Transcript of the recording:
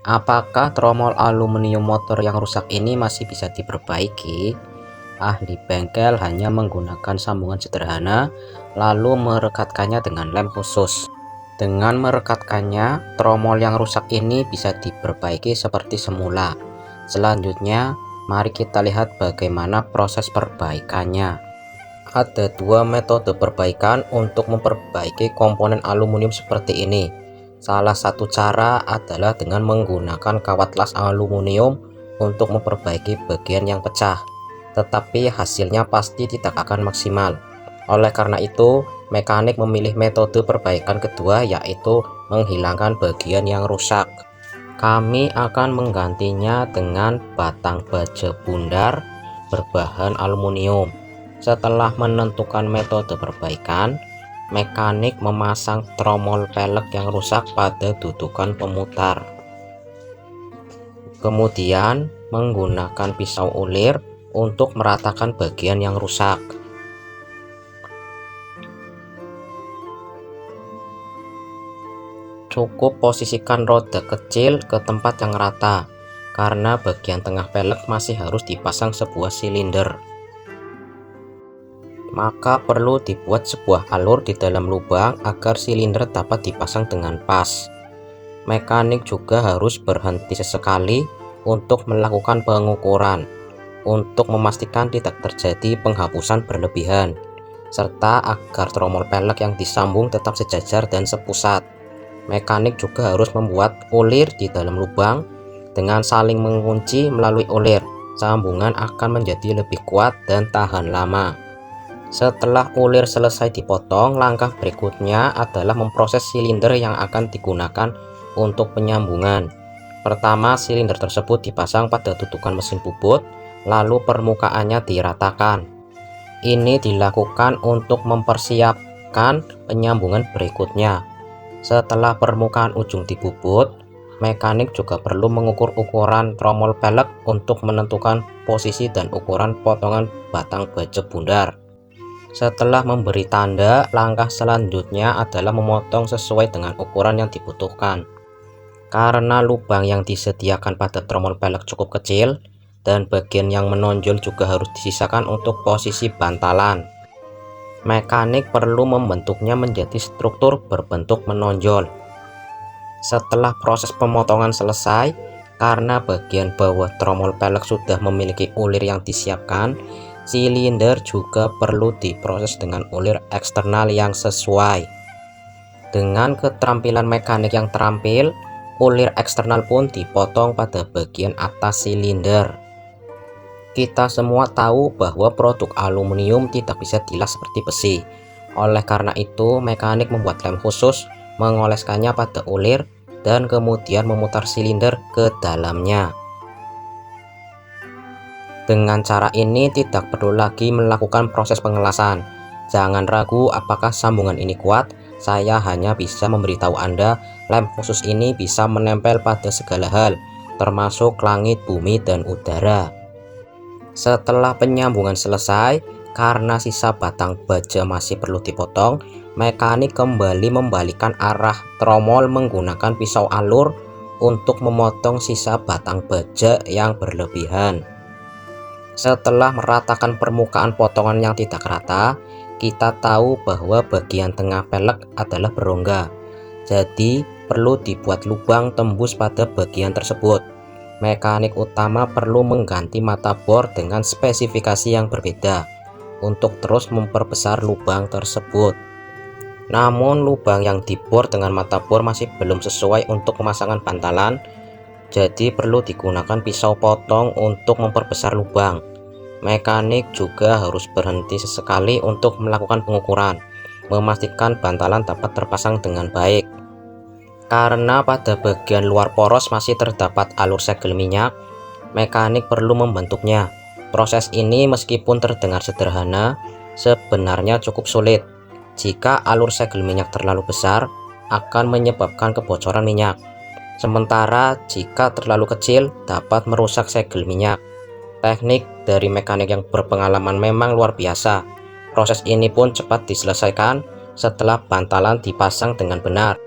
Apakah tromol aluminium motor yang rusak ini masih bisa diperbaiki? Ahli bengkel hanya menggunakan sambungan sederhana, lalu merekatkannya dengan lem khusus. Dengan merekatkannya, tromol yang rusak ini bisa diperbaiki seperti semula. Selanjutnya, mari kita lihat bagaimana proses perbaikannya. Ada dua metode perbaikan untuk memperbaiki komponen aluminium seperti ini. Salah satu cara adalah dengan menggunakan kawat las aluminium untuk memperbaiki bagian yang pecah, tetapi hasilnya pasti tidak akan maksimal. Oleh karena itu, mekanik memilih metode perbaikan kedua, yaitu menghilangkan bagian yang rusak. Kami akan menggantinya dengan batang baja bundar berbahan aluminium. Setelah menentukan metode perbaikan, mekanik memasang tromol pelek yang rusak pada dudukan pemutar. Kemudian menggunakan pisau ulir untuk meratakan bagian yang rusak. Cukup posisikan roda kecil ke tempat yang rata, karena bagian tengah pelek masih harus dipasang sebuah silinder. Maka perlu dibuat sebuah alur di dalam lubang agar silinder dapat dipasang dengan pas. Mekanik juga harus berhenti sesekali untuk melakukan pengukuran, untuk memastikan tidak terjadi penghapusan berlebihan, serta agar tromol pelek yang disambung tetap sejajar dan sepusat. Mekanik juga harus membuat ulir di dalam lubang. Dengan saling mengunci melalui ulir, sambungan akan menjadi lebih kuat dan tahan lama. Setelah ulir selesai dipotong, langkah berikutnya adalah memproses silinder yang akan digunakan untuk penyambungan. Pertama, silinder tersebut dipasang pada dudukan mesin bubut, lalu permukaannya diratakan. Ini dilakukan untuk mempersiapkan penyambungan berikutnya. Setelah permukaan ujung dibubut, mekanik juga perlu mengukur ukuran tromol pelek untuk menentukan posisi dan ukuran potongan batang baja bundar. Setelah memberi tanda, langkah selanjutnya adalah memotong sesuai dengan ukuran yang dibutuhkan. Karena lubang yang disediakan pada tromol pelek cukup kecil, dan bagian yang menonjol juga harus disisakan untuk posisi bantalan, mekanik perlu membentuknya menjadi struktur berbentuk menonjol. Setelah proses pemotongan selesai, karena bagian bawah tromol pelek sudah memiliki ulir yang disiapkan, silinder juga perlu diproses dengan ulir eksternal yang sesuai. Dengan keterampilan mekanik yang terampil, ulir eksternal pun dipotong pada bagian atas silinder. Kita semua tahu bahwa produk aluminium tidak bisa dilas seperti besi. Oleh karena itu, mekanik membuat lem khusus, mengoleskannya pada ulir, dan kemudian memutar silinder ke dalamnya. Dengan cara ini tidak perlu lagi melakukan proses pengelasan. Jangan ragu apakah sambungan ini kuat. Saya hanya bisa memberitahu Anda, lem khusus ini bisa menempel pada segala hal, termasuk langit, bumi, dan udara. Setelah penyambungan selesai, karena sisa batang baja masih perlu dipotong, mekanik kembali membalikan arah tromol menggunakan pisau alur untuk memotong sisa batang baja yang berlebihan. Setelah meratakan permukaan potongan yang tidak rata, kita tahu bahwa bagian tengah pelek adalah berongga. Jadi perlu dibuat lubang tembus pada bagian tersebut. Mekanik utama perlu mengganti mata bor dengan spesifikasi yang berbeda untuk terus memperbesar lubang tersebut. Namun lubang yang dibor dengan mata bor masih belum sesuai untuk pemasangan bantalan, jadi perlu digunakan pisau potong untuk memperbesar lubang. Mekanik juga harus berhenti sesekali untuk melakukan pengukuran, memastikan bantalan dapat terpasang dengan baik. Karena pada bagian luar poros masih terdapat alur segel minyak, mekanik perlu membentuknya. Proses ini meskipun terdengar sederhana, sebenarnya cukup sulit. Jika alur segel minyak terlalu besar, akan menyebabkan kebocoran minyak. Sementara jika terlalu kecil, dapat merusak segel minyak. Teknik dari mekanik yang berpengalaman memang luar biasa. Proses ini pun cepat diselesaikan setelah bantalan dipasang dengan benar.